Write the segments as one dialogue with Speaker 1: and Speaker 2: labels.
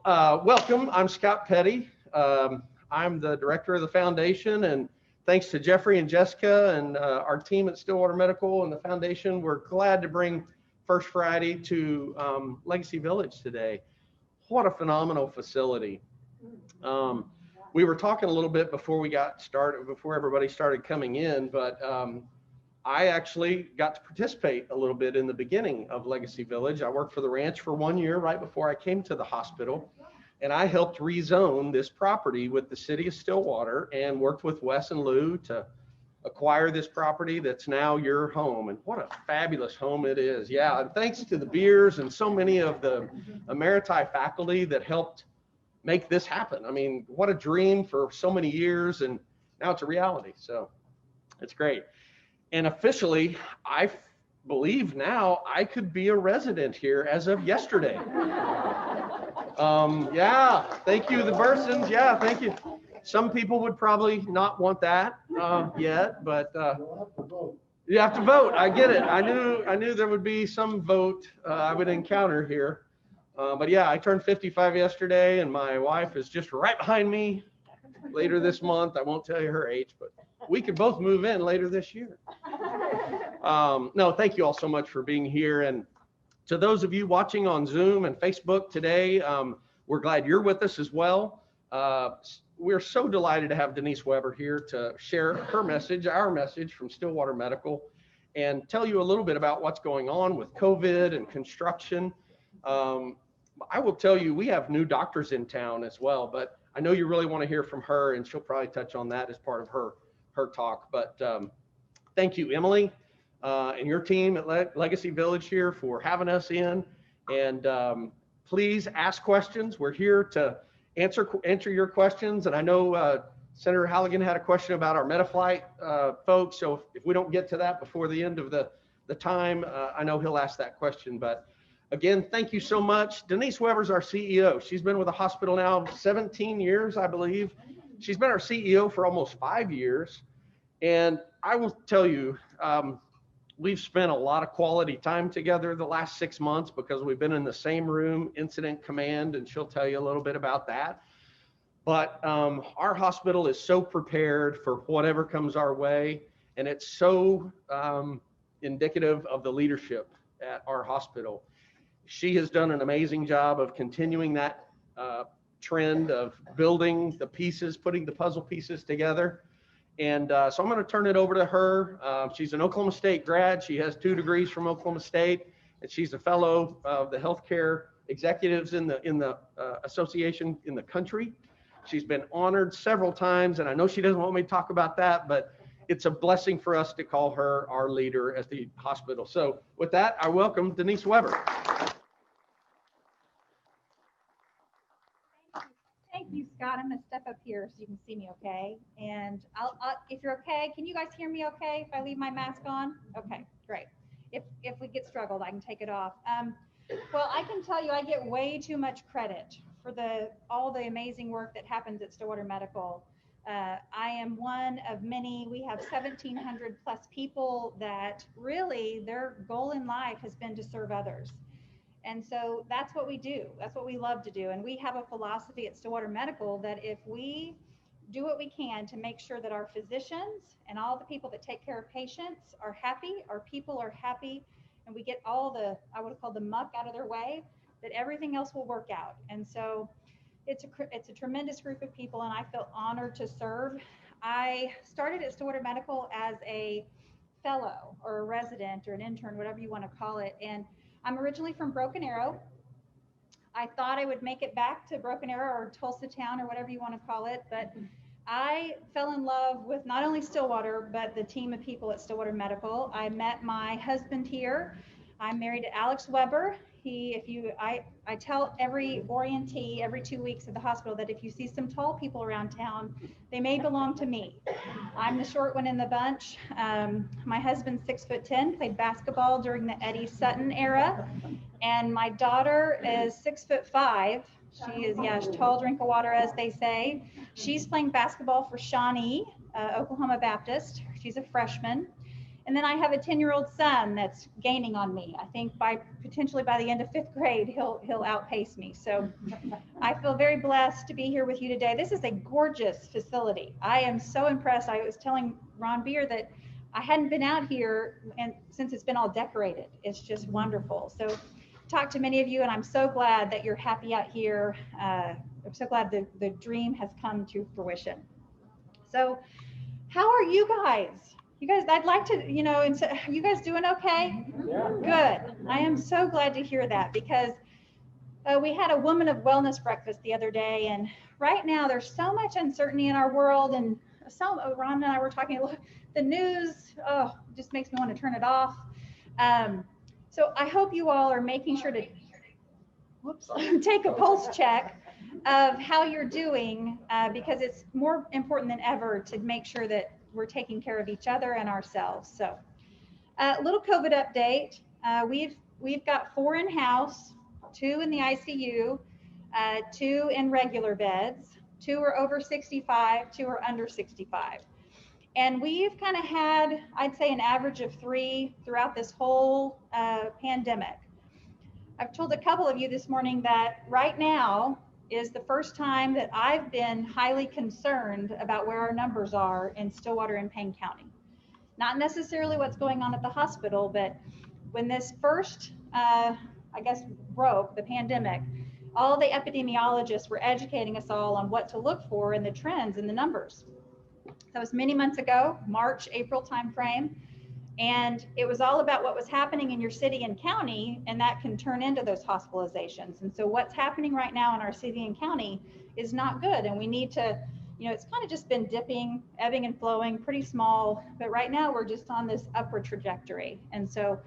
Speaker 1: Welcome. I'm Scott Petty. I'm the director of the foundation, and thanks to Jeffrey and Jessica and our team at Stillwater Medical and the foundation, we're glad to bring First Friday to Legacy Village today. What a phenomenal facility. We were talking a little bit before we got started, before everybody started coming in, but I actually got to participate a little bit in the beginning of Legacy Village. I worked for the ranch for 1 year right before I came to the hospital, and I helped rezone this property with the city of Stillwater and worked with Wes and Lou to acquire this property that's now your home. And what a fabulous home it is. Yeah, and thanks to the Beers and so many of the Emeriti faculty that helped make this happen. I mean, what a dream for so many years, and now it's a reality. So it's great. And officially, I believe now I could be a resident here as of yesterday. Yeah, thank you, the Bursons. Yeah, thank you. Some people would probably not want that yet, but you have to vote. I get it. I knew there would be some vote I would encounter here. But yeah, I turned 55 yesterday, and my wife is just right behind me later this month. I won't tell you her age, but we could both move in later this year. No, thank you all so much for being here. And to those of you watching on Zoom and Facebook today, we're glad you're with us as well. We're so delighted to have Denise Webber here to share her message, our message from Stillwater Medical, and tell you a little bit about what's going on with COVID and construction. I will tell you, we have new doctors in town as well, but I know you really want to hear from her, and she'll probably touch on that as part of her talk. But thank you, Emily, and your team at Legacy Village here for having us in. And please ask questions. We're here to answer your questions. And I know Senator Halligan had a question about our MetaFlight folks. So if we don't get to that before the end of the time, I know he'll ask that question. But again, thank you so much. Denise Webber's our CEO. She's been with the hospital now 17 years, I believe. She's been our CEO for almost 5 years. And I will tell you, we've spent a lot of quality time together the last 6 months because we've been in the same room, incident command, and she'll tell you a little bit about that. But our hospital is so prepared for whatever comes our way, and it's so indicative of the leadership at our hospital. She has done an amazing job of continuing that trend of building the pieces, putting the puzzle pieces together. And so I'm going to turn it over to her. She's an Oklahoma State grad. She has 2 degrees from Oklahoma State, and she's a fellow of the healthcare executives in the association in the country. She's been honored several times, and I know she doesn't want me to talk about that, but it's a blessing for us to call her our leader at the hospital. So with that, I welcome Denise Webber.
Speaker 2: Thank you, Scott. I'm going to step up here so you can see me okay. And I'll if you're okay, can you guys hear me okay if I leave my mask on? Okay, great. If we get struggled, I can take it off. Well, I can tell you I get way too much credit for all the amazing work that happens at Stillwater Medical. I am one of many. We have 1,700 plus people that really their goal in life has been to serve others. And so that's what we do. That's what we love to do. And we have a philosophy at Stillwater Medical that if we do what we can to make sure that our physicians and all the people that take care of patients are happy, our people are happy, and we get all the, I would call the muck out of their way, that everything else will work out. And so it's a tremendous group of people, and I feel honored to serve. I started at Stillwater Medical as a fellow or a resident or an intern, whatever you want to call it. And I'm originally from Broken Arrow. I thought I would make it back to Broken Arrow or Tulsa Town or whatever you want to call it, but I fell in love with not only Stillwater, but the team of people at Stillwater Medical. I met my husband here. I'm married to Alex Webber. I tell every orientee every 2 weeks at the hospital that if you see some tall people around town, they may belong to me. I'm the short one in the bunch. My husband's 6'10", played basketball during the Eddie Sutton era. And my daughter is 6'5". She is, she's tall drink of water, as they say. She's playing basketball for Shawnee, Oklahoma Baptist. She's a freshman. And then I have a 10-year-old son that's gaining on me. I think potentially by the end of 5th grade, he'll outpace me. So I feel very blessed to be here with you today. This is a gorgeous facility. I am so impressed. I was telling Ron Beer that I hadn't been out here since it's been all decorated. It's just wonderful. So talked to many of you, and I'm so glad that you're happy out here. I'm so glad the dream has come to fruition. So how are you guys? You guys, I'd like to, you guys doing okay?
Speaker 3: Yeah.
Speaker 2: Good. I am so glad to hear that, because we had a Woman of Wellness breakfast the other day, and right now there's so much uncertainty in our world, and Ron and I were talking, the news, just makes me want to turn it off. So I hope you all are making sure to take a pulse check of how you're doing, because it's more important than ever to make sure that we're taking care of each other and ourselves. So a little COVID update. We've got 4 in-house, 2 in the ICU, 2 in regular beds, 2 are over 65, 2 are under 65. And we've kind of had, I'd say, an average of 3 throughout this whole pandemic. I've told a couple of you this morning that right now is the first time that I've been highly concerned about where our numbers are in Stillwater and Payne County. Not necessarily what's going on at the hospital, but when this first, broke, the pandemic, all the epidemiologists were educating us all on what to look for in the trends and the numbers. That was many months ago, March, April timeframe. And it was all about what was happening in your city and county, and that can turn into those hospitalizations. And so what's happening right now in our city and county is not good. And we need to, it's kind of just been dipping, ebbing and flowing, pretty small. But right now we're just on this upward trajectory. And so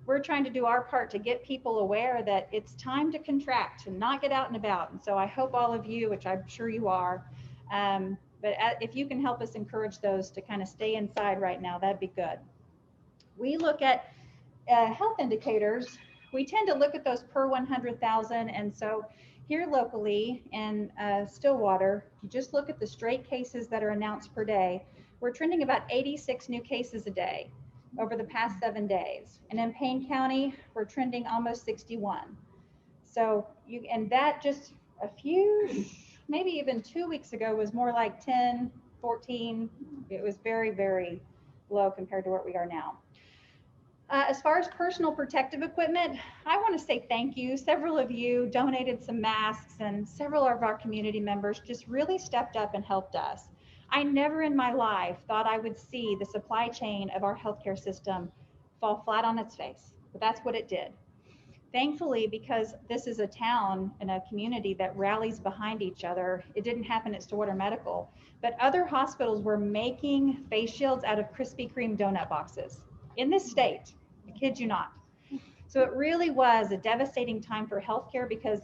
Speaker 2: we're trying to do our part to get people aware that it's time to contract and not get out and about. And so I hope all of you, which I'm sure you are, but if you can help us encourage those to kind of stay inside right now, that'd be good. We look at health indicators. We tend to look at those per 100,000. And so here locally in Stillwater, you just look at the straight cases that are announced per day. We're trending about 86 new cases a day over the past 7 days. And in Payne County, we're trending almost 61. So and that just a few, maybe even 2 weeks ago was more like 10, 14. It was very, very low compared to where we are now. As far as personal protective equipment, I want to say thank you. Several of you donated some masks, and several of our community members just really stepped up and helped us. I never in my life thought I would see the supply chain of our healthcare system fall flat on its face, but that's what it did. Thankfully, because this is a town and a community that rallies behind each other, it didn't happen at Stillwater Medical, but other hospitals were making face shields out of Krispy Kreme donut boxes in this state. I kid you not. So it really was a devastating time for healthcare, because,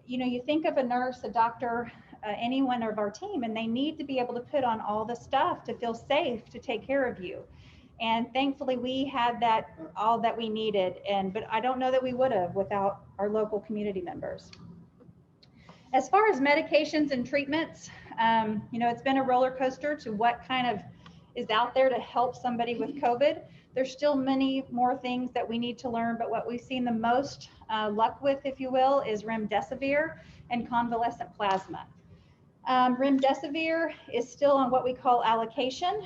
Speaker 2: you think of a nurse, a doctor, anyone of our team, and they need to be able to put on all the stuff to feel safe to take care of you. And thankfully we had that, all that we needed. But I don't know that we would have without our local community members. As far as medications and treatments, it's been a roller coaster to what kind of is out there to help somebody with COVID. There's still many more things that we need to learn, but what we've seen the most luck with, if you will, is remdesivir and convalescent plasma. Remdesivir is still on what we call allocation.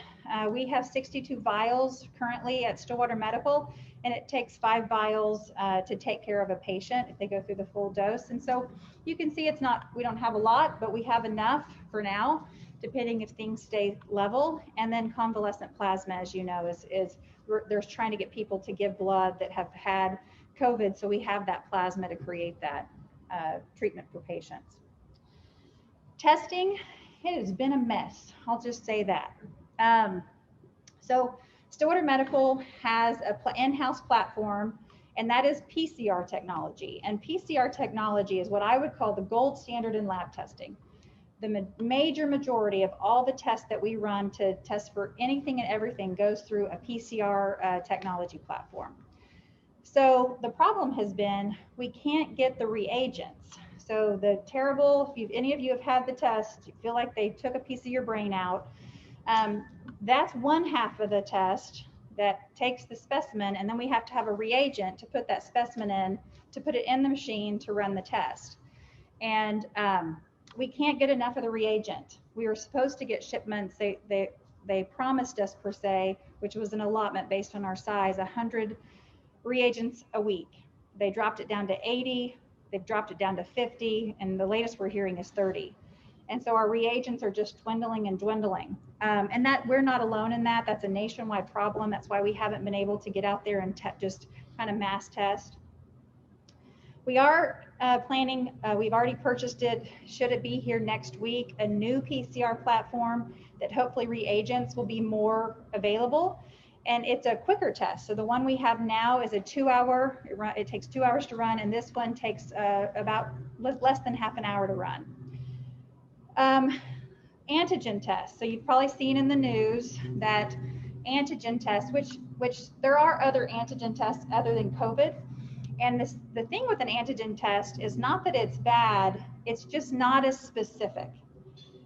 Speaker 2: We have 62 vials currently at Stillwater Medical, and it takes 5 vials to take care of a patient if they go through the full dose. And so you can see we don't have a lot, but we have enough for now, depending if things stay level. And then convalescent plasma, as you know, they're trying to get people to give blood that have had COVID. So we have that plasma to create that treatment for patients. Testing, it has been a mess. I'll just say that. So Stillwater Medical has an in-house platform, and that is Pcr technology. And Pcr technology is what I would call the gold standard in lab testing. The major majority of all the tests that we run to test for anything and everything goes through a Pcr technology platform. So the problem has been we can't get the reagents. So the terrible, if any of you have had the test, you feel like they took a piece of your brain out. That's one half of the test. that takes the specimen, and then we have to have a reagent to put that specimen in, to put it in the machine to run the test. And we can't get enough of the reagent. We were supposed to get shipments. They promised us, per se, which was an allotment based on our size, 100 reagents a week. They dropped it down to 80. They've dropped it down to 50, and the latest we're hearing is 30. And so our reagents are just dwindling and dwindling. And that we're not alone in that. That's a nationwide problem. That's why we haven't been able to get out there and just kind of mass test. We are planning, we've already purchased it, should it be here next week, a new PCR platform that hopefully reagents will be more available. And it's a quicker test. So the one we have now is a 2-hour, it takes 2 hours to run, and this one takes about less than half an hour to run. Antigen tests. So you've probably seen in the news that antigen tests, which there are other antigen tests other than COVID. And the thing with an antigen test is not that it's bad, it's just not as specific.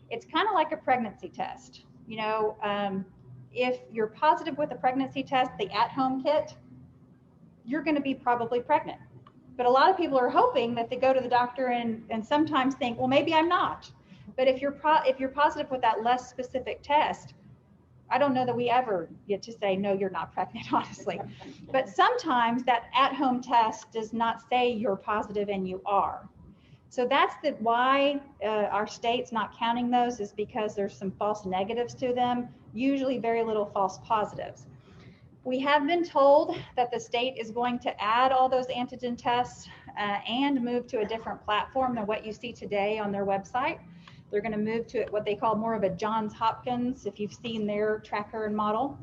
Speaker 2: It's kind of like a pregnancy test. You know, if you're positive with a pregnancy test, the at-home kit, you're going to be probably pregnant. But a lot of people are hoping that they go to the doctor and sometimes think, well, maybe I'm not. But if you're positive with that less specific test, I don't know that we ever get to say, no, you're not pregnant, honestly. But sometimes that at-home test does not say you're positive and you are. So that's why our state's not counting those, is because there's some false negatives to them, usually very little false positives. We have been told that the state is going to add all those antigen tests and move to a different platform than what you see today on their website. They're going to move to what they call more of a Johns Hopkins, if you've seen their tracker and model.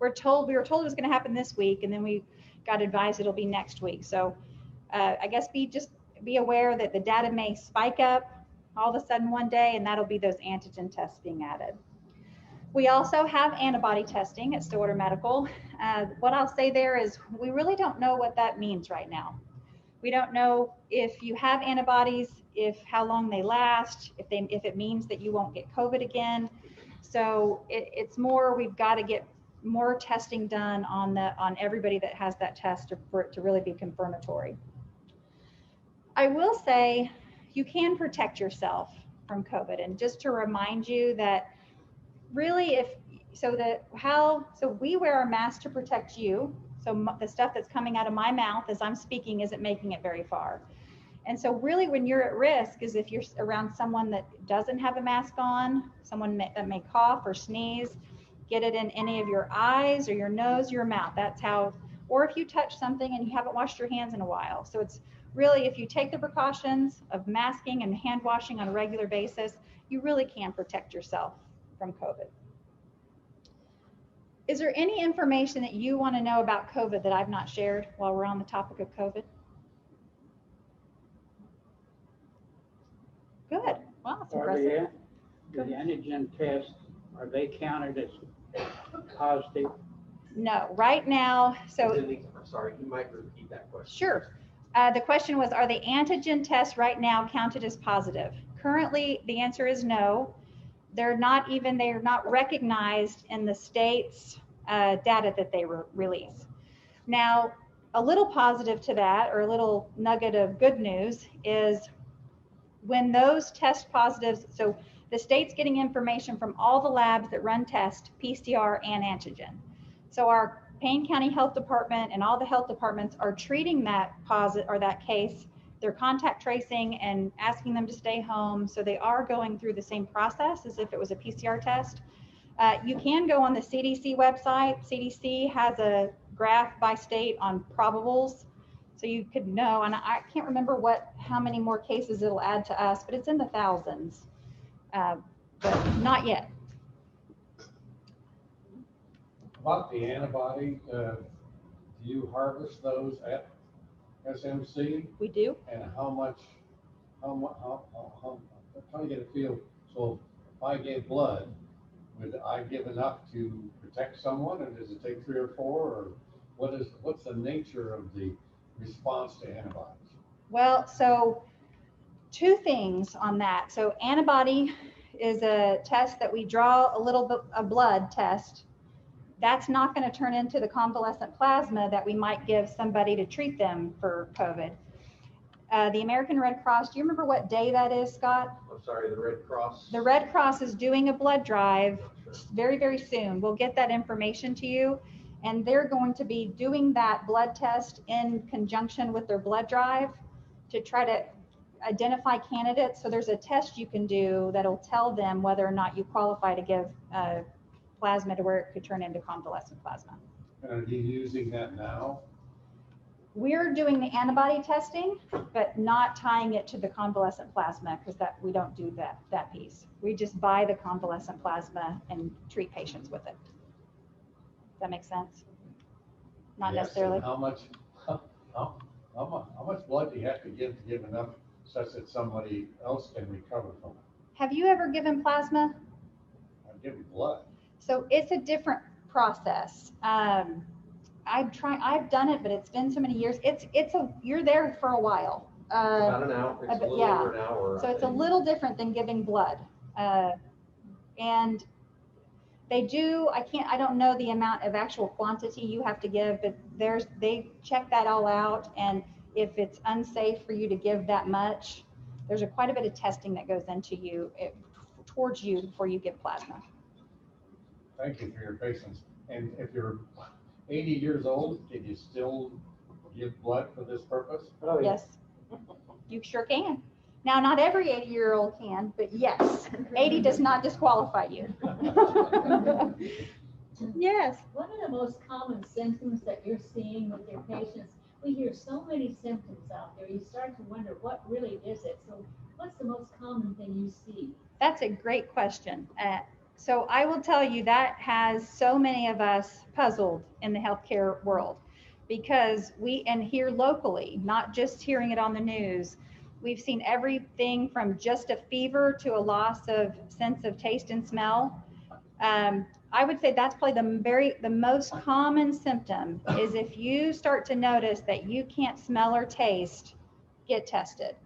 Speaker 2: We were told it was going to happen this week, and then we got advised it'll be next week. So I guess be aware that the data may spike up all of a sudden one day, and that'll be those antigen tests being added. We also have antibody testing at Stillwater Medical. What I'll say there is we really don't know what that means right now. We don't know if you have antibodies, how long they last, if it means that you won't get COVID again. So it's more, we've got to get more testing done on everybody that has that test for it to really be confirmatory. I will say you can protect yourself from COVID, and just to remind you that really so we wear a mask to protect you. So the stuff that's coming out of my mouth as I'm speaking isn't making it very far. And so really when you're at risk is if you're around someone that doesn't have a mask on, someone that may cough or sneeze, get it in any of your eyes or your nose, your mouth. That's how, or if you touch something and you haven't washed your hands in a while. So it's really, if you take the precautions of masking and hand washing on a regular basis, you really can protect yourself from COVID. Is there any information that you want to know about COVID that I've not shared while we're on the topic of COVID? Good. Wow, that's impressive.
Speaker 3: The antigen tests, are they counted as positive?
Speaker 2: No, right now, so.
Speaker 4: I'm sorry, you might repeat that question.
Speaker 2: Sure. The question was, are the antigen tests right now counted as positive? Currently, the answer is no. They're not recognized in the state's data that they release. Now, a little positive to that, or a little nugget of good news, is when those test positives, so the state's getting information from all the labs that run test, PCR and antigen. So our Payne County Health Department and all the health departments are treating that that case. They're contact tracing and asking them to stay home. So they are going through the same process as if it was a PCR test. You can go on the CDC website. CDC has a graph by state on probables. So you could know, and I can't remember how many more cases it'll add to us, but it's in the thousands, but not yet.
Speaker 5: About the antibody, do you harvest those at SMC?
Speaker 2: We do.
Speaker 5: And how I'm trying to get a feel. So if I gave blood, would I give enough to protect someone, and does it take 3 or 4, or what's the nature of the response to antibodies?
Speaker 2: Well, so 2 things on that. So antibody is a test that we draw a little bit, a blood test That's not going to turn into the convalescent plasma that we might give somebody to treat them for COVID. The American Red Cross, do you remember what day that is, Scott?
Speaker 4: I'm sorry, the Red Cross?
Speaker 2: The Red Cross is doing a blood drive very, very soon. We'll get that information to you. And they're going to be doing that blood test in conjunction with their blood drive to try to identify candidates. So there's a test you can do that'll tell them whether or not you qualify to give plasma to where it could turn into convalescent plasma.
Speaker 5: And are you using that now?
Speaker 2: We're doing the antibody testing, but not tying it to the convalescent plasma because that we don't do that piece. We just buy the convalescent plasma and treat patients with it. Does that make sense? Not
Speaker 5: Yes,
Speaker 2: necessarily.
Speaker 5: and how much blood do you have to give enough such that somebody else can recover from it?
Speaker 2: Have you ever given plasma?
Speaker 5: I'm giving blood.
Speaker 2: So it's a different process. I've done it, but it's been so many years. You're there for a while.
Speaker 4: About an hour, it's a little
Speaker 2: yeah.
Speaker 4: over an hour.
Speaker 2: So
Speaker 4: I
Speaker 2: it's a
Speaker 4: think.
Speaker 2: little different than giving blood. And they do, I don't know the amount of actual quantity you have to give, but they check that all out. And if it's unsafe for you to give that much, there's quite a bit of testing that goes into towards you before you give plasma.
Speaker 5: Thank you for your patience. And if you're 80 years old, can you still give blood for this purpose?
Speaker 3: Oh, yeah.
Speaker 2: Yes, you sure can. Now, not every 80-year-old can, but yes, 80 does not disqualify you. Yes.
Speaker 6: What are the most common symptoms that you're seeing with your patients? We hear so many symptoms out there. You start to wonder what really is it. So what's the most common thing you see?
Speaker 2: That's a great question. So I will tell you that has so many of us puzzled in the healthcare world because and here locally, not just hearing it on the news, we've seen everything from just a fever to a loss of sense of taste and smell. I would say that's probably the most common symptom is if you start to notice that you can't smell or taste, get tested.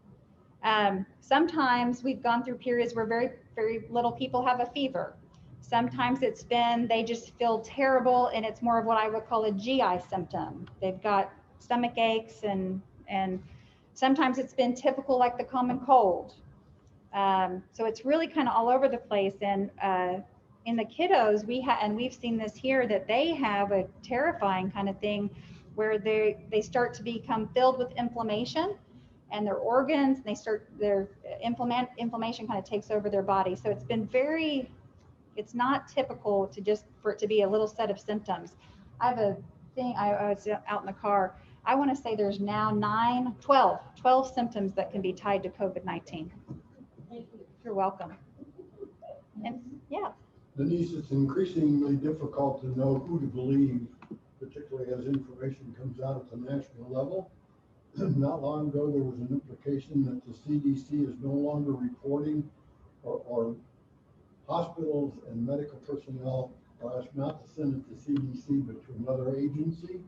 Speaker 2: Sometimes we've gone through periods where very, very little people have a fever. Sometimes they just feel terrible and it's more of what I would call a GI symptom. They've got stomach aches and sometimes it's been typical like the common cold. So it's really kind of all over the place. And in the kiddos, we've seen this here, that they have a terrifying kind of thing where they start to become filled with inflammation and their organs, their inflammation kind of takes over their body. So it's not typical for it to be a little set of symptoms. I have a thing, I was out in the car. I want to say there's now 12 symptoms that can be tied to COVID-19.
Speaker 6: Thank you.
Speaker 2: You're welcome. And yeah.
Speaker 7: Denise, it's increasingly difficult to know who to believe, particularly as information comes out at the national level. Not long ago, there was an implication that the CDC is no longer reporting or hospitals and medical personnel are asked not to send it to CDC, but to another agency.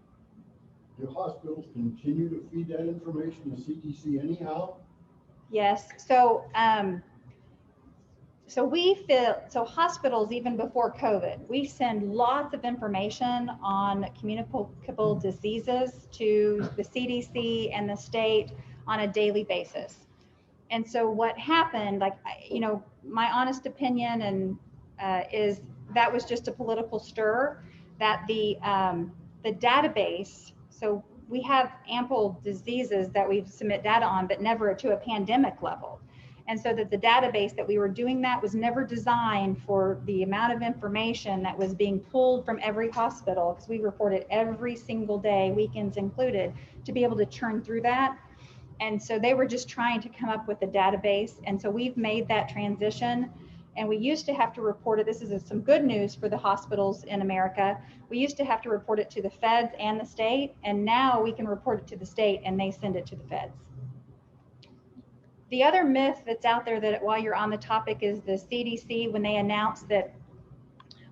Speaker 7: Do hospitals continue to feed that information to CDC anyhow?
Speaker 2: Yes. So hospitals, even before COVID, we send lots of information on communicable diseases to the CDC and the state on a daily basis. And so what happened, my honest opinion is that was just a political stir, that the database, so we have ample diseases that we submit data on, but never to a pandemic level. And so that the database that we were doing that was never designed for the amount of information that was being pulled from every hospital, because we reported every single day, weekends included, to be able to churn through that. And so they were just trying to come up with a database. And so we've made that transition. And we used to have to report it. This is some good news for the hospitals in America. We used to have to report it to the feds and the state. And now we can report it to the state and they send it to the feds. The other myth that's out there, that while you're on the topic, is the CDC, when they announced that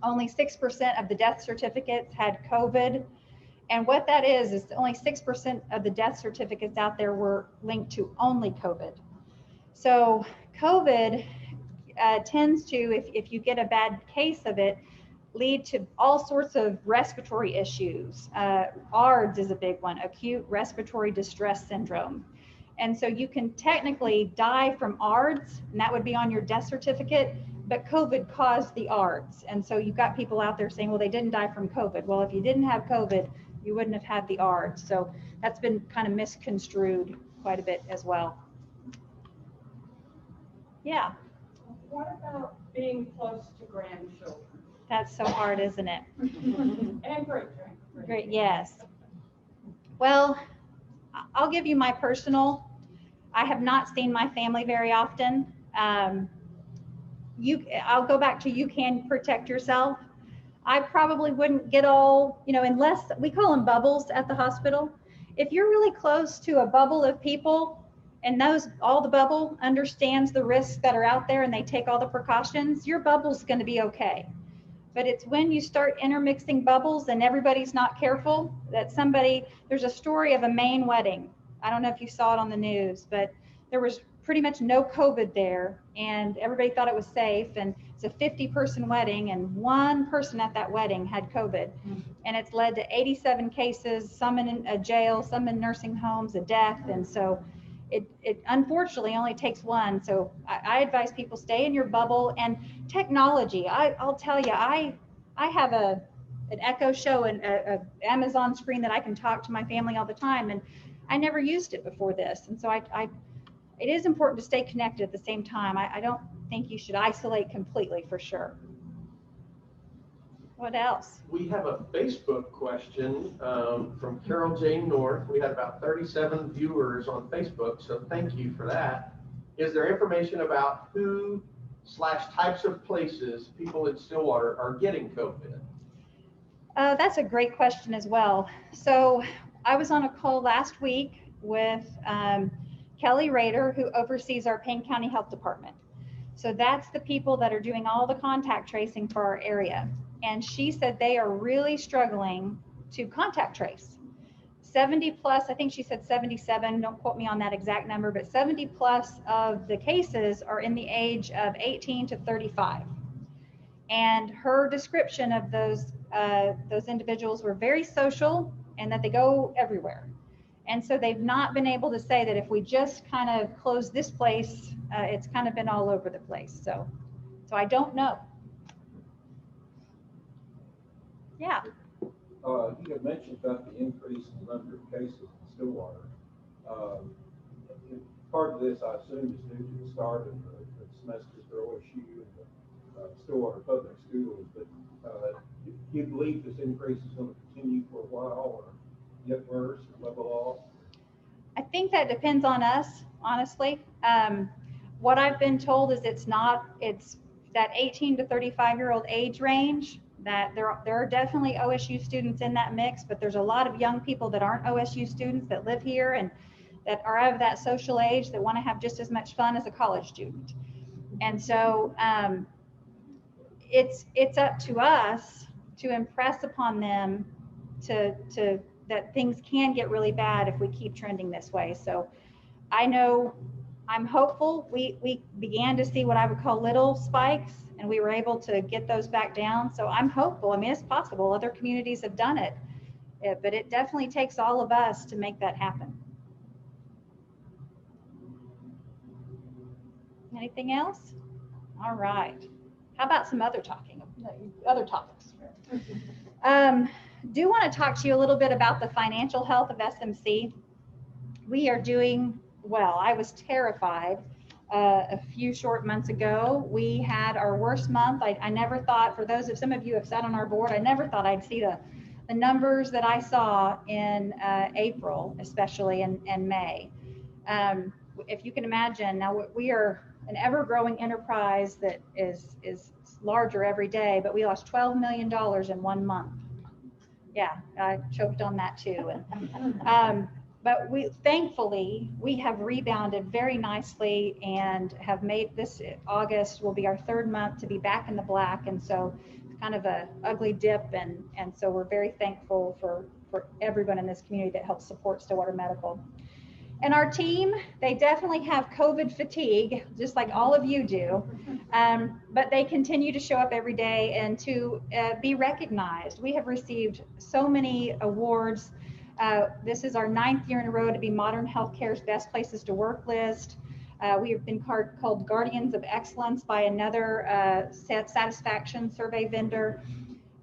Speaker 2: only 6% of the death certificates had COVID. And what that is only 6% of the death certificates out there were linked to only COVID. So COVID tends to, if you get a bad case of it, lead to all sorts of respiratory issues. ARDS is a big one, acute respiratory distress syndrome. And so you can technically die from ARDS, and that would be on your death certificate, but COVID caused the ARDS. And so you've got people out there saying, well, they didn't die from COVID. Well, if you didn't have COVID, you wouldn't have had the ARDS. So that's been kind of misconstrued quite a bit as well. Yeah.
Speaker 8: What about being close to grandchildren?
Speaker 2: That's so hard, isn't it?
Speaker 8: And great.
Speaker 2: Great, yes. Well, I'll give you my personal. I have not seen my family very often. I'll go back to you can protect yourself. I probably wouldn't get all, unless we call them bubbles at the hospital. If you're really close to a bubble of people and all the bubble understands the risks that are out there and they take all the precautions, your bubble's going to be okay. But it's when you start intermixing bubbles and everybody's not careful that there's a story of a Maine wedding. I don't know if you saw it on the news, but there was pretty much no COVID there and everybody thought it was safe. And it's a 50-person wedding and one person at that wedding had COVID. And it's led to 87 cases, some in a jail, some in nursing homes, a death. And so it unfortunately only takes one. So I advise people stay in your bubble. And technology, I'll tell you, I have an Echo Show and a Amazon screen that I can talk to my family all the time. And I never used it before this. And so it is important to stay connected at the same time. I don't think you should isolate completely, for sure. What else?
Speaker 1: We have a Facebook question from Carol Jane North. We had about 37 viewers on Facebook, so thank you for that. Is there information about who/types of places people in Stillwater are getting COVID?
Speaker 2: That's a great question as well. So I was on a call last week with Kelly Rader, who oversees our Payne County Health Department. So that's the people that are doing all the contact tracing for our area. And she said they are really struggling to contact trace. 70 plus, I think she said 77, don't quote me on that exact number, but 70 plus of the cases are in the age of 18 to 35. And her description of those individuals were very social and that they go everywhere. And so they've not been able to say that if we just kind of close this place, it's kind of been all over the place. So I don't know. Yeah.
Speaker 9: You had mentioned about the increase in the number of cases in Stillwater. Part of this, I assume, is due to the start of the semesters for OSU and the Stillwater public schools. But do you believe this increase is going to continue for a while or get worse or level off?
Speaker 2: I think that depends on us, honestly. What I've been told is it's that 18 to 35-year-old age range, that there are definitely OSU students in that mix, but there's a lot of young people that aren't OSU students that live here and that are of that social age that want to have just as much fun as a college student. And so it's up to us to impress upon them that things can get really bad if we keep trending this way. So I know I'm hopeful. We began to see what I would call little spikes, and we were able to get those back down. So I'm hopeful. I mean, it's possible. Other communities have done it, but it definitely takes all of us to make that happen. Anything else? All right. How about some other topics? Do want to talk to you a little bit about the financial health of SMC. We are doing well. I was terrified a few short months ago. We had our worst month. I never thought, for those of some of you who have sat on our board, I never thought I'd see the numbers that I saw in April, especially in May. If you can imagine, now we are an ever-growing enterprise that is larger every day, but we lost $12 million in 1 month. Yeah, I choked on that too. But thankfully, we have rebounded very nicely and have made this August will be our 3rd month to be back in the black. And so it's kind of a ugly dip. And so we're very thankful for everyone in this community that helps support Stillwater Medical. And our team, they definitely have COVID fatigue, just like all of you do. But they continue to show up every day and to be recognized. We have received so many awards. This is our 9th year in a row to be Modern Healthcare's Best Places to Work list. We have been called Guardians of Excellence by another satisfaction survey vendor,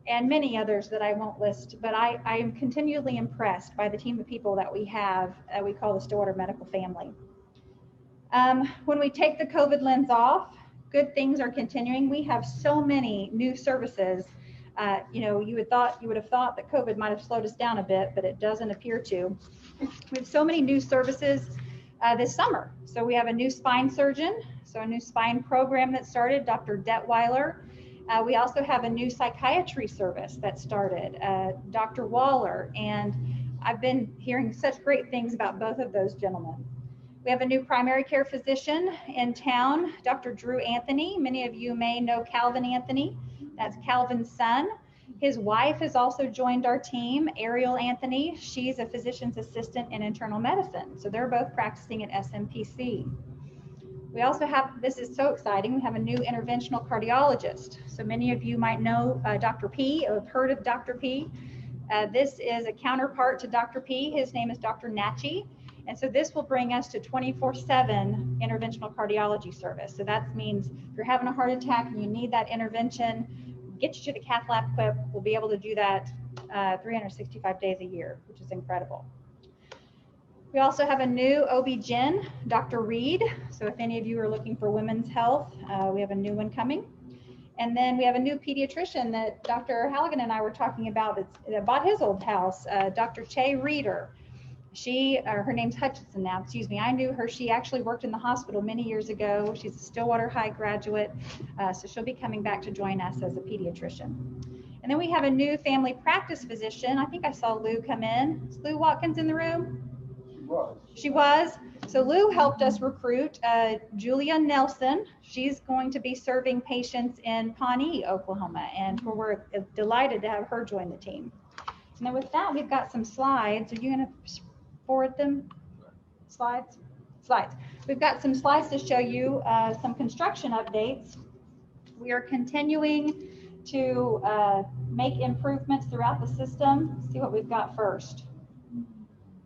Speaker 2: and many others that I won't list, but I am continually impressed by the team of people that we have, we call the Stillwater Medical Family. When we take the COVID lens off, good things are continuing. We have so many new services. You know, you would have thought that COVID might have slowed us down a bit, but it doesn't appear to. We have so many new services this summer. So we have a new spine surgeon, so a new spine program that started, Dr. Detweiler. We also have a new psychiatry service that started, Dr. Waller, and I've been hearing such great things about both of those gentlemen. We have a new primary care physician in town, Dr. Drew Anthony. Many of you may know Calvin Anthony. That's Calvin's son. His wife has also joined our team, Ariel Anthony. She's a physician's assistant in internal medicine. So they're both practicing at SMPC. We also have, this is so exciting, we have a new interventional cardiologist. So many of you might know Dr. P, or have heard of Dr. P. This is a counterpart to Dr. P. His name is Dr. Natchi. And so this will bring us to 24/7 interventional cardiology service. So that means if you're having a heart attack and you need that intervention, get you to the cath lab quick. We'll be able to do that 365 days a year, which is incredible. We also have a new OB-GYN, Dr. Reed. So if any of you are looking for women's health, we have a new one coming. And then we have a new pediatrician that Dr. Halligan and I were talking about that bought his old house, Dr. Che Reeder. Her name's Hutchinson now, excuse me. I knew her. She actually worked in the hospital many years ago. She's a Stillwater High graduate. So she'll be coming back to join us as a pediatrician. And then we have a new family practice physician. I think I saw Lou come in. Is Lou Watkins in the room? She was. So Lou helped us recruit Julia Nelson. She's going to be serving patients in Pawnee, Oklahoma, and we're delighted to have her join the team. And then with that, we've got some slides. Are you going to forward them? Slides? Slides. We've got some slides to show you some construction updates. We are continuing to make improvements throughout the system. Let's see what we've got first.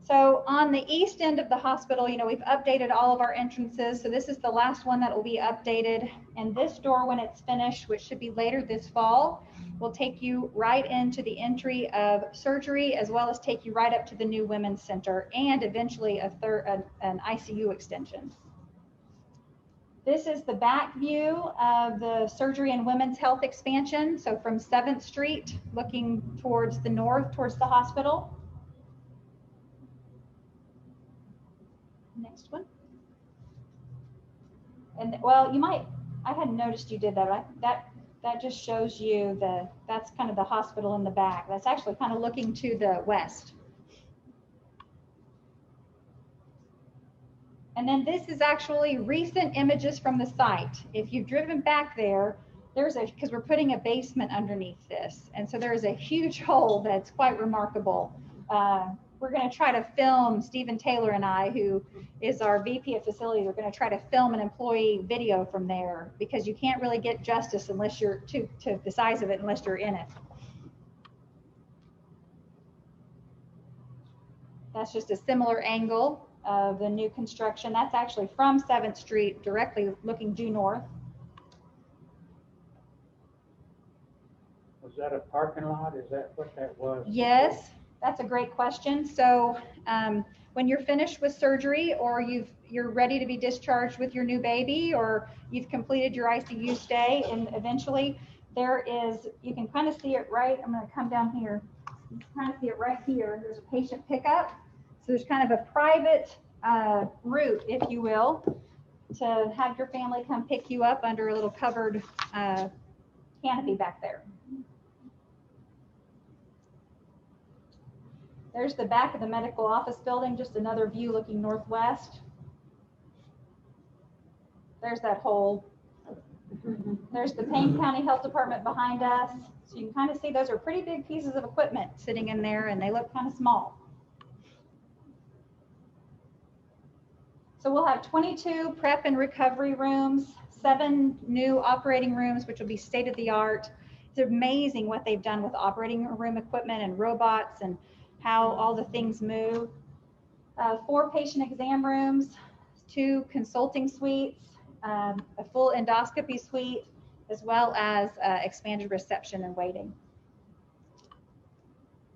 Speaker 2: So on the east end of the hospital, you know, we've updated all of our entrances. So this is the last one that will be updated. And this door, when it's finished, which should be later this fall, will take you right into the entry of surgery, as well as take you right up to the new women's center and eventually an ICU extension. This is the back view of the surgery and women's health expansion. So from 7th Street, looking towards the north, towards the hospital. Next one. And well, you might, I hadn't noticed you did that, right? That just shows you that's kind of the hospital in the back. That's actually kind of looking to the west. And then this is actually recent images from the site. If you've driven back there, because we're putting a basement underneath this. And so there's a huge hole that's quite remarkable. We're going to try to film, Stephen Taylor and I, who is our VP of facilities, are going to try to film an employee video from there, because you can't really get justice unless you're to the size of it, unless you're in it. That's just a similar angle of the new construction. That's actually from 7th Street, directly looking due north.
Speaker 3: Was that a parking lot? Is that what that was?
Speaker 2: Yes. That's a great question. So when you're finished with surgery, or you're ready to be discharged with your new baby, or you've completed your ICU stay, and eventually you can kind of see it right. I'm going to come down here. You can kind of see it right here. There's a patient pickup. So there's kind of a private route, if you will, to have your family come pick you up under a little covered canopy back there. There's the back of the medical office building, just another view looking northwest. There's that hole. There's the Payne County Health Department behind us. So you can kind of see those are pretty big pieces of equipment sitting in there, and they look kind of small. So we'll have 22 prep and recovery rooms, 7 new operating rooms, which will be state of the art. It's amazing what they've done with operating room equipment and robots and how all the things move. 4 patient exam rooms, 2 consulting suites, a full endoscopy suite, as well as expanded reception and waiting.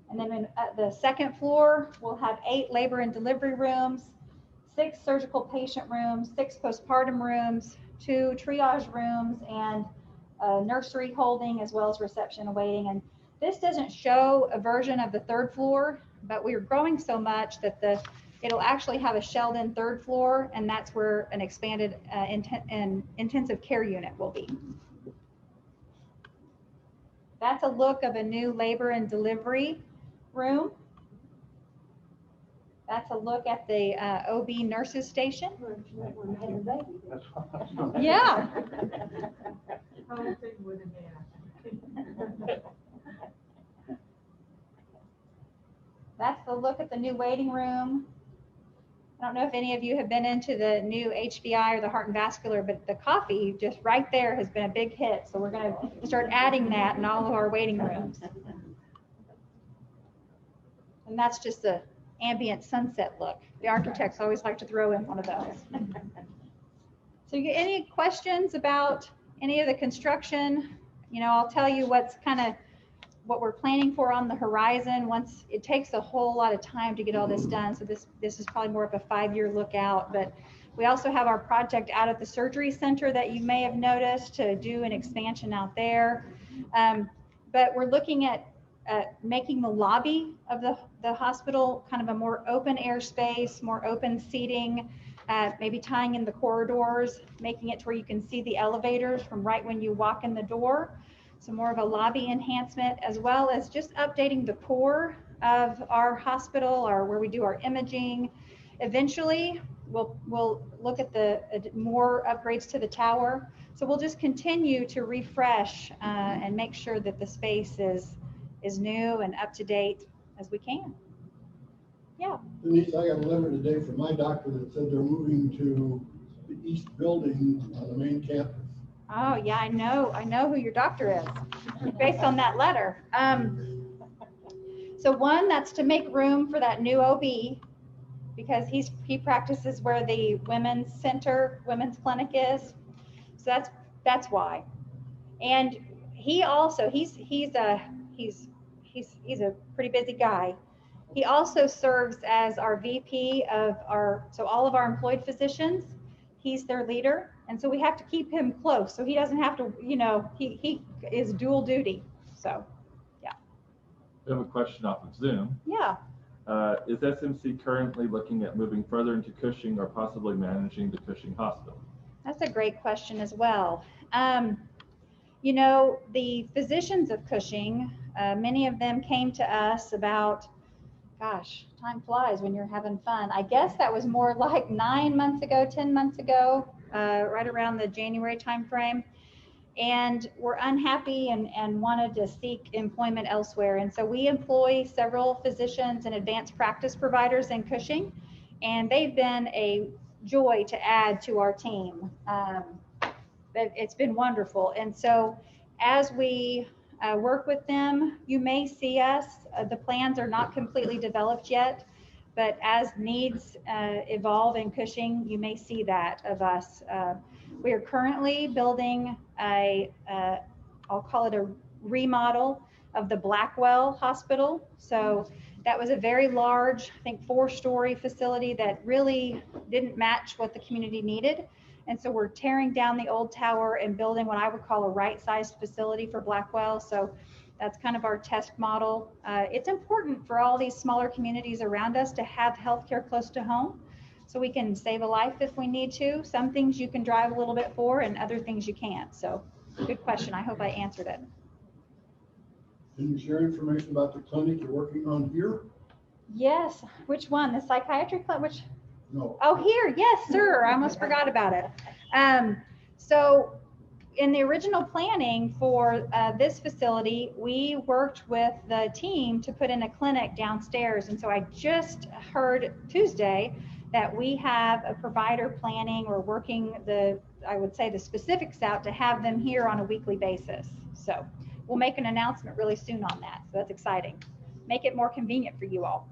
Speaker 2: And then at the second floor, we'll have 8 labor and delivery rooms, 6 surgical patient rooms, 6 postpartum rooms, 2 triage rooms, and nursery holding, as well as reception and waiting. And this doesn't show a version of the 3rd floor, but we are growing so much that it'll actually have a shelled-in 3rd floor, and that's where an expanded intensive care unit will be. That's a look of a new labor and delivery room. That's a look at the OB nurses station. Yeah. That's the look at the new waiting room. I don't know if any of you have been into the new HVI or the heart and vascular, but the coffee just right there has been a big hit. So we're going to start adding that in all of our waiting rooms. And that's just the ambient sunset look. The architects always like to throw in one of those. So you get any questions about any of the construction? You know, I'll tell you what's kind of what we're planning for on the horizon. Once it takes a whole lot of time to get all this done. So this is probably more of a 5-year look out, but we also have our project out at the surgery center that you may have noticed to do an expansion out there. But we're looking at making the lobby of the hospital kind of a more open air space, more open seating, maybe tying in the corridors, making it to where you can see the elevators from right when you walk in the door. So more of a lobby enhancement, as well as just updating the core of our hospital or where we do our imaging. Eventually, we'll look at the more upgrades to the tower. So we'll just continue to refresh and make sure that the space is new and up to date as we can. Yeah.
Speaker 7: Denise, I got a letter today from my doctor that said they're moving to the east building on the main campus.
Speaker 2: Oh yeah, I know who your doctor is based on that letter. So one, that's to make room for that new OB, because he practices where the women's clinic is. So that's why. And he also he's a pretty busy guy. He also serves as our VP of all of our employed physicians. He's their leader. And so we have to keep him close. So he doesn't have to, he is dual duty. So, yeah.
Speaker 10: We have a question off of Zoom.
Speaker 2: Yeah.
Speaker 10: Is SMC currently looking at moving further into Cushing or possibly managing the Cushing Hospital?
Speaker 2: That's a great question as well. The physicians of Cushing, many of them came to us about, gosh, time flies when you're having fun. I guess that was more like 9 months ago, 10 months ago. Right around the January timeframe, and were unhappy and wanted to seek employment elsewhere. And so we employ several physicians and advanced practice providers in Cushing, and they've been a joy to add to our team. It's been wonderful. And so as we work with them, you may see us, the plans are not completely developed yet, but as needs evolve in Cushing, you may see that of us. We are currently building I'll call it a remodel of the Blackwell Hospital. So that was a very large, I think 4-story facility that really didn't match what the community needed. And so we're tearing down the old tower and building what I would call a right-sized facility for Blackwell. So that's kind of our test model. It's important for all these smaller communities around us to have healthcare close to home so we can save a life if we need to. Some things you can drive a little bit for and other things you can't. So good question. I hope I answered it.
Speaker 7: Can you share information about the clinic you're working on here?
Speaker 2: Yes. Which one? The psychiatry clinic? Which?
Speaker 7: No.
Speaker 2: Oh, here. Yes, sir. I almost forgot about it. So in the original planning for this facility, we worked with the team to put in a clinic downstairs. And so I just heard Tuesday that we have a provider planning or working I would say the specifics out to have them here on a weekly basis. So we'll make an announcement really soon on that. So that's exciting. Make it more convenient for you all.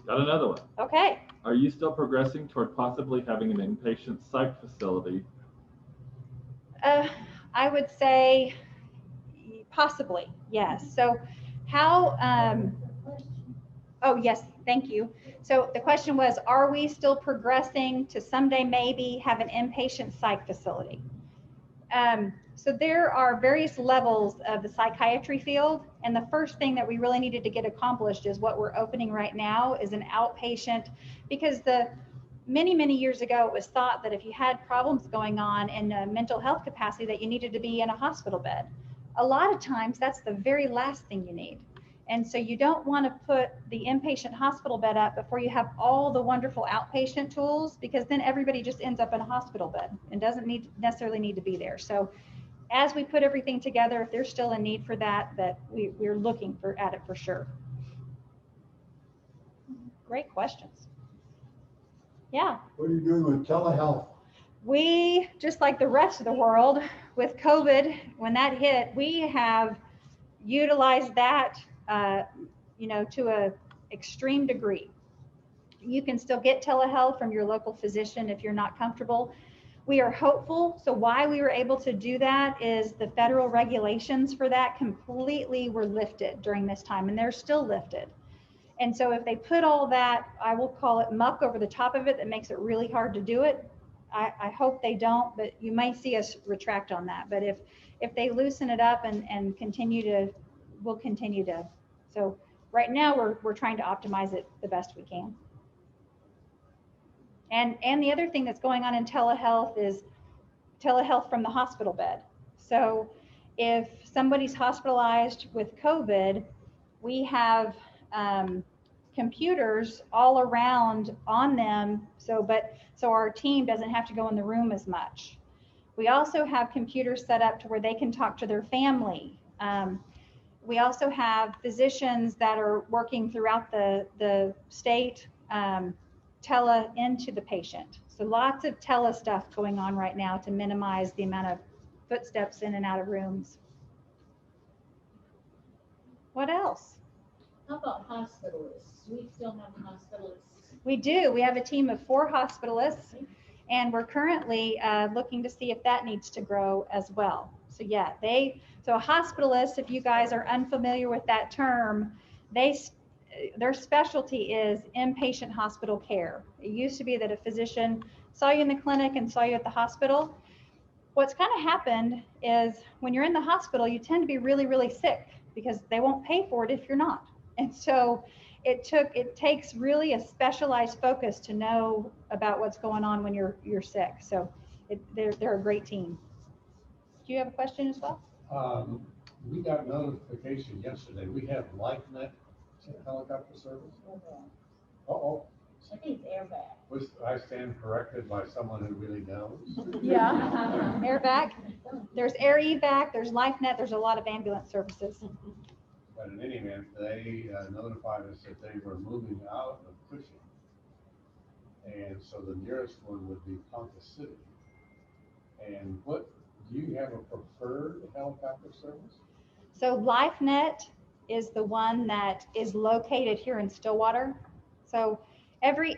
Speaker 10: Got another one.
Speaker 2: Okay.
Speaker 10: Are you still progressing toward possibly having an inpatient psych facility?
Speaker 2: I would say possibly, yes. So how, oh yes, thank you. So the question was, are we still progressing to someday maybe have an inpatient psych facility? So there are various levels of the psychiatry field. And the first thing that we really needed to get accomplished is what we're opening right now is an outpatient, because many years ago, it was thought that if you had problems going on in a mental health capacity that you needed to be in a hospital bed. A lot of times that's the very last thing you need. And so you don't want to put the inpatient hospital bed up before you have all the wonderful outpatient tools, because then everybody just ends up in a hospital bed and doesn't necessarily need to be there. So as we put everything together, if there's still a need for that we're looking at it for sure. Great questions. Yeah.
Speaker 7: What are you doing with telehealth?
Speaker 2: We, just like the rest of the world with COVID, when that hit, we have utilized that, to a extreme degree. You can still get telehealth from your local physician if you're not comfortable. We are hopeful. So why we were able to do that is the federal regulations for that completely were lifted during this time, and they're still lifted. And so if they put all that, I will call it muck over the top of it, that makes it really hard to do it. I hope they don't, but you might see us retract on that. But if they loosen it up and we'll continue to. So right now we're trying to optimize it the best we can. And the other thing that's going on in telehealth is telehealth from the hospital bed. So if somebody's hospitalized with COVID, we have computers all around on them. So our team doesn't have to go in the room as much. We also have computers set up to where they can talk to their family. We also have physicians that are working throughout the state, tele into the patient. So lots of tele stuff going on right now to minimize the amount of footsteps in and out of rooms. What else?
Speaker 6: How about hospitalists? Do we still have hospitalists?
Speaker 2: We do. We have a team of 4 hospitalists, and we're currently looking to see if that needs to grow as well. So yeah, so a hospitalist, if you guys are unfamiliar with that term, their specialty is inpatient hospital care. It used to be that a physician saw you in the clinic and saw you at the hospital. What's kind of happened is when you're in the hospital, you tend to be really sick because they won't pay for it if you're not. And so it takes really a specialized focus to know about what's going on when you're sick. So they're a great team. Do you have a question as well?
Speaker 5: We got notification yesterday. We have LifeNet helicopter service. Uh-oh.
Speaker 6: I think it's airbag.
Speaker 5: Was I stand corrected by someone who really knows?
Speaker 2: Yeah. Airback. There's Air Evac. There's LifeNet. There's a lot of ambulance services.
Speaker 5: But in any event, they notified us that they were moving out of Cushing. And so the nearest one would be Ponca City. And do you have a preferred helicopter service?
Speaker 2: So LifeNet is the one that is located here in Stillwater. So Ann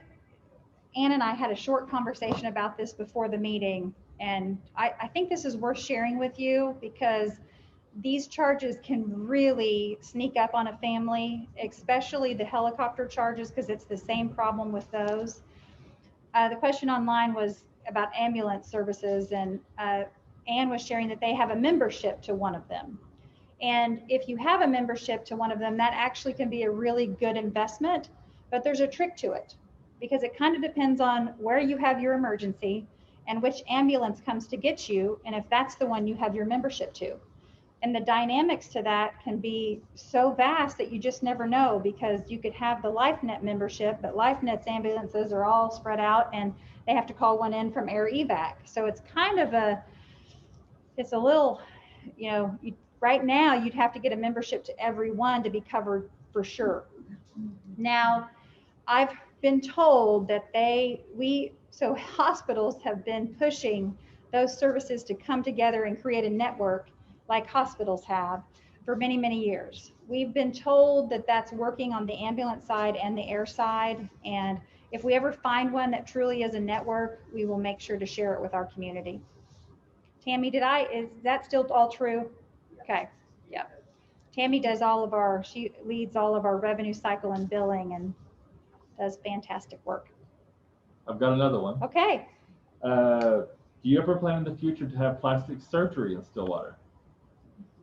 Speaker 2: and I had a short conversation about this before the meeting, and I think this is worth sharing with you because these charges can really sneak up on a family, especially the helicopter charges, because it's the same problem with those. The question online was about ambulance services, and Ann was sharing that they have a membership to one of them. And if you have a membership to one of them, that actually can be a really good investment, but there's a trick to it because it kind of depends on where you have your emergency and which ambulance comes to get you, and if that's the one you have your membership to. And the dynamics to that can be so vast that you just never know, because you could have the LifeNet membership, but LifeNet's ambulances are all spread out and they have to call one in from Air Evac. So it's kind of it's a little, right now you'd have to get a membership to every one to be covered for sure. Now, been told that so hospitals have been pushing those services to come together and create a network like hospitals have for many, many years. We've been told that that's working on the ambulance side and the air side. And if we ever find one that truly is a network, we will make sure to share it with our community. Tammy, is that still all true? Okay, yep. Tammy does she leads all of our revenue cycle and billing and does fantastic work.
Speaker 10: I've got another one.
Speaker 2: Okay.
Speaker 10: Do you ever plan in the future to have plastic surgery in Stillwater?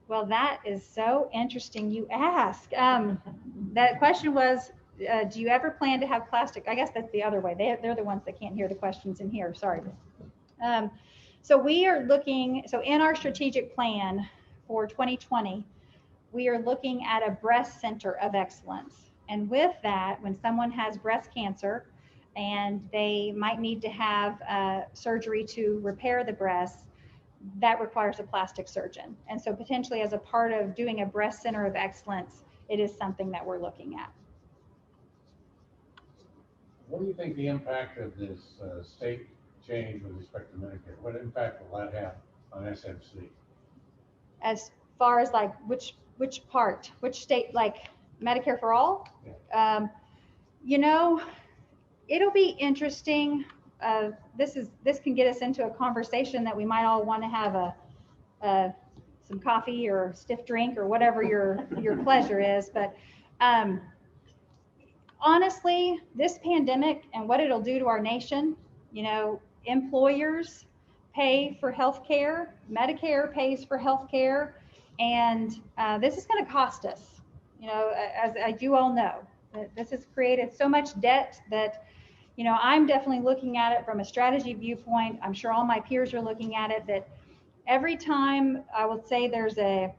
Speaker 2: Well, that is so interesting you ask. That question was, do you ever plan to have plastic? I guess that's the other way. They're the ones that can't hear the questions in here. Sorry. So we are looking, so in our strategic plan for 2020, we are looking at a breast center of excellence. And with that, when someone has breast cancer and they might need to have surgery to repair the breast, that requires a plastic surgeon. And so potentially as a part of doing a breast center of excellence, it is something that we're looking at.
Speaker 5: What do you think the impact of this state change with respect to Medicare? What impact will that have on SMC?
Speaker 2: As far as like which part, which state, like Medicare for all?
Speaker 5: Yeah.
Speaker 2: You know, it'll be interesting. This can get us into a conversation that we might all want to have some coffee or stiff drink or whatever your pleasure is. But honestly, this pandemic and what it'll do to our nation, you know, employers pay for health care, Medicare pays for health care, and this is going to cost us, you know, as you all know. This has created so much debt that, you know, I'm definitely looking at it from a strategy viewpoint. I'm sure all my peers are looking at it, that every time I would say there's a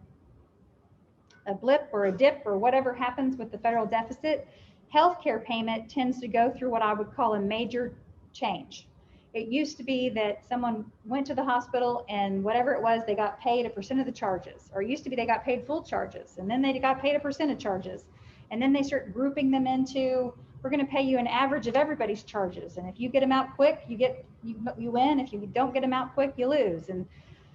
Speaker 2: blip or a dip or whatever happens with the federal deficit, healthcare payment tends to go through what I would call a major change. It used to be that someone went to the hospital and whatever it was, they got paid 1% of the charges, or it used to be they got paid full charges, and then they got paid 1% of charges. And then they start grouping them into, we're going to pay you an average of everybody's charges. And if you get them out quick, you win. If you don't get them out quick, you lose. And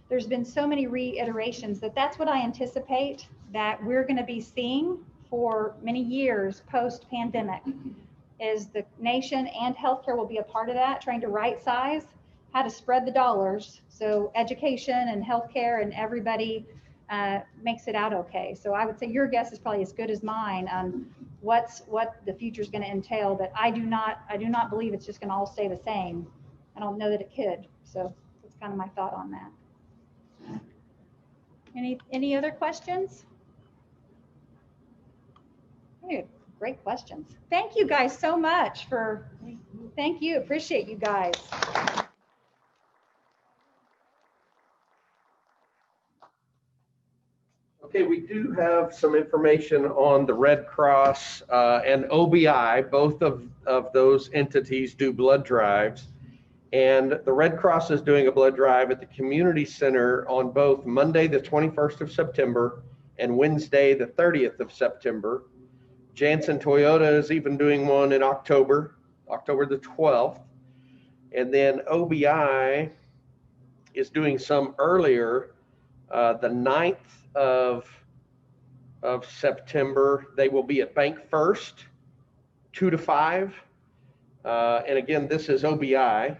Speaker 2: there's been so many reiterations that's what I anticipate that we're going to be seeing for many years post-pandemic, is the nation and healthcare will be a part of that, trying to right size how to spread the dollars. So education and healthcare and everybody makes it out okay. So I would say your guess is probably as good as mine on what the future is going to entail. But I do not believe it's just going to all stay the same. I don't know that it could. So that's kind of my thought on that. Any other questions? Hey, great questions. Thank you guys so much thank you. Appreciate you guys.
Speaker 1: Okay, we do have some information on the Red Cross and OBI. Both of those entities do blood drives. And the Red Cross is doing a blood drive at the community center on both Monday, the 21st of September and Wednesday, the 30th of September. Janssen Toyota is even doing one in October the 12th. And then OBI is doing some earlier, the 9th of September. They will be at Bank First, 2 to 5. And again, this is OBI.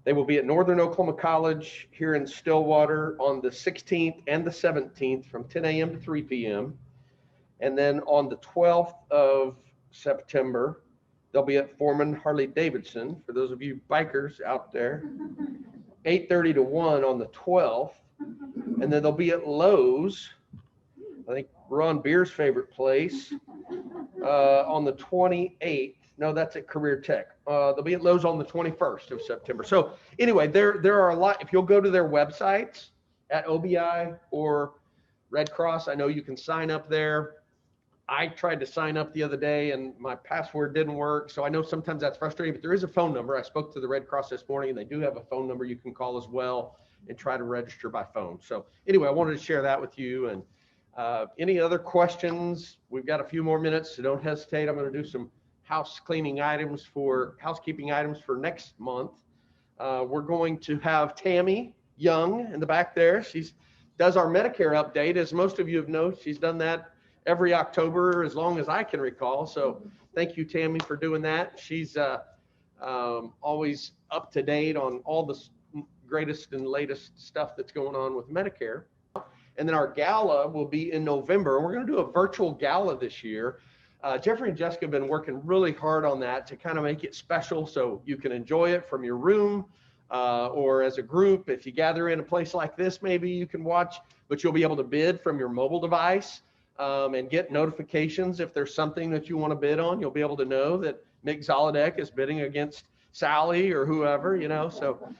Speaker 1: They will be at Northern Oklahoma College here in Stillwater on the 16th and the 17th from 10 a.m. to 3 p.m. And then on the 12th of September, they'll be at Foreman Harley-Davidson, for those of you bikers out there, 8:30 to 1 on the 12th. And then they'll be at Lowe's, I think Ron Beer's favorite place, on the 28th. No, that's at Career Tech. They'll be at Lowe's on the 21st of September. So anyway, there are a lot. If you'll go to their websites at OBI or Red Cross, I know you can sign up there. I tried to sign up the other day and my password didn't work. So I know sometimes that's frustrating, but there is a phone number. I spoke to the Red Cross this morning and they do have a phone number you can call as well and try to register by phone. So anyway, I wanted to share that with you. And any other questions? We've got a few more minutes, so don't hesitate. I'm going to do some housekeeping items for next month. We're going to have Tammy Young in the back there. She's does our Medicare update. As most of you have known, she's done that every October as long as I can recall. So thank you, Tammy, for doing that. She's always up to date on all the greatest and latest stuff that's going on with Medicare. And then our gala will be in November. We're going to do a virtual gala this year. Jeffrey and Jessica have been working really hard on that to kind of make it special so you can enjoy it from your room or as a group. If you gather in a place like this, maybe you can watch, but you'll be able to bid from your mobile device and get notifications if there's something that you want to bid on. You'll be able to know that Nick Zolodek is bidding against Sally or whoever, you know. So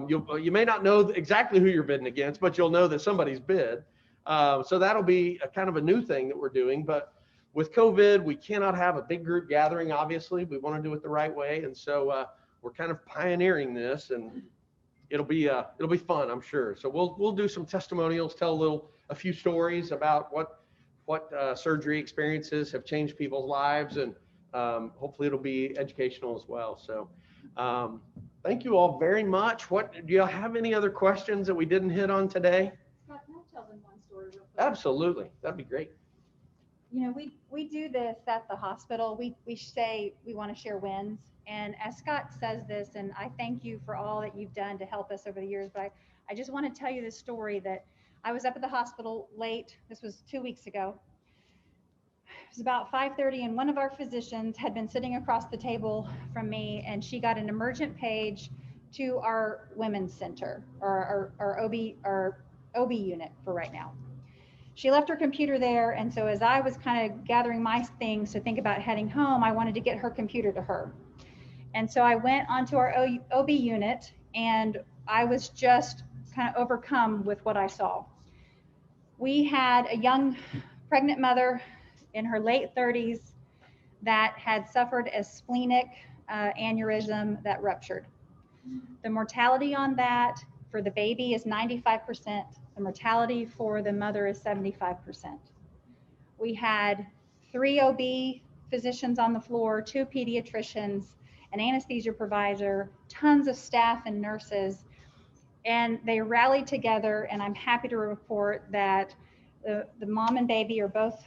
Speaker 1: you may not know exactly who you're bidding against, but you'll know that somebody's bid. So that'll be a kind of a new thing that we're doing. But with COVID, we cannot have a big group gathering, obviously. We want to do it the right way. And so we're kind of pioneering this, and it'll be fun, I'm sure. So we'll do some testimonials, tell a few stories about what surgery experiences have changed people's lives, and hopefully it'll be educational as well. So thank you all very much. Do you have any other questions that we didn't hit on today?
Speaker 2: Scott, can I tell them one story real quick?
Speaker 1: Absolutely, that'd be great.
Speaker 2: You know, we do this at the hospital. We say we want to share wins. And as Scott says this, and I thank you for all that you've done to help us over the years, but I just want to tell you this story that I was up at the hospital late. This was 2 weeks ago. It was about 5:30, and one of our physicians had been sitting across the table from me, and she got an emergent page to our women's center, or our OB unit for right now. She left her computer there, and so as I was kind of gathering my things to think about heading home, I wanted to get her computer to her. And so I went onto our OB unit, and I was just kind of overcome with what I saw. We had a young pregnant mother in her late 30s that had suffered a splenic aneurysm that ruptured. The mortality on that for the baby is 95%. The mortality for the mother is 75%. We had 3 OB physicians on the floor, 2 pediatricians, an anesthesia provider, tons of staff and nurses, and they rallied together, and I'm happy to report that the mom and baby are both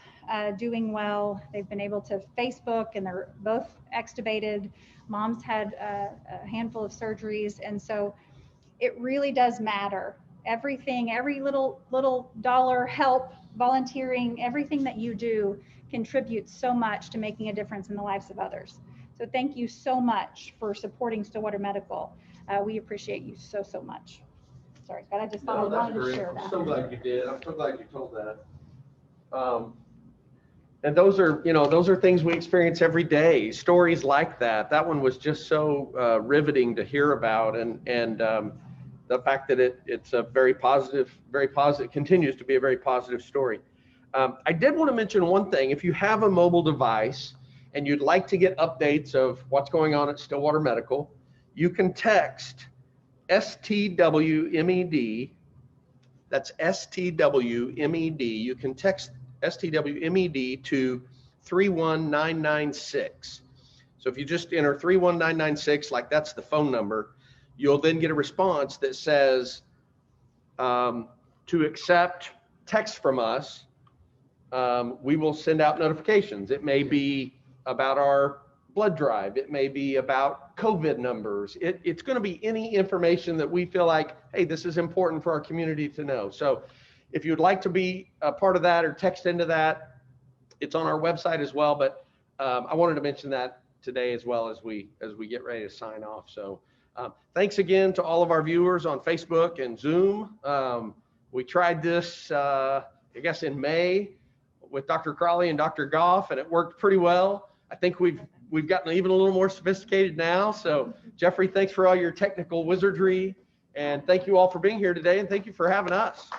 Speaker 2: doing well. They've been able to Facebook, and they're both extubated. Mom's had a handful of surgeries, and so it really does matter. Everything, every little dollar help, volunteering, everything that you do contributes so much to making a difference in the lives of others. So thank you so much for supporting Stillwater Medical. We appreciate you so much. Sorry, Scott, I just thought I wanted to share that.
Speaker 1: I'm so glad you did. I'm so glad you told that. And those are things we experience every day. Stories like that. That one was just so riveting to hear about, and the fact that it's a very positive, continues to be a very positive story. I did want to mention one thing. If you have a mobile device and you'd like to get updates of what's going on at Stillwater Medical, you can text STWMED. That's STWMED. You can text STWMED to 31996. So if you just enter 31996, like that's the phone number, you'll then get a response that says to accept text from us. We will send out notifications. It may be about our blood drive. It may be about COVID numbers. It's going to be any information that we feel like, hey, this is important for our community to know. So if you'd like to be a part of that or text into that, it's on our website as well. But I wanted to mention that today as well as we get ready to sign off. So thanks again to all of our viewers on Facebook and Zoom. We tried this, I guess, in May with Dr. Crawley and Dr. Goff, and it worked pretty well. I think we've gotten even a little more sophisticated now. So Jeffrey, thanks for all your technical wizardry, and thank you all for being here today, and thank you for having us.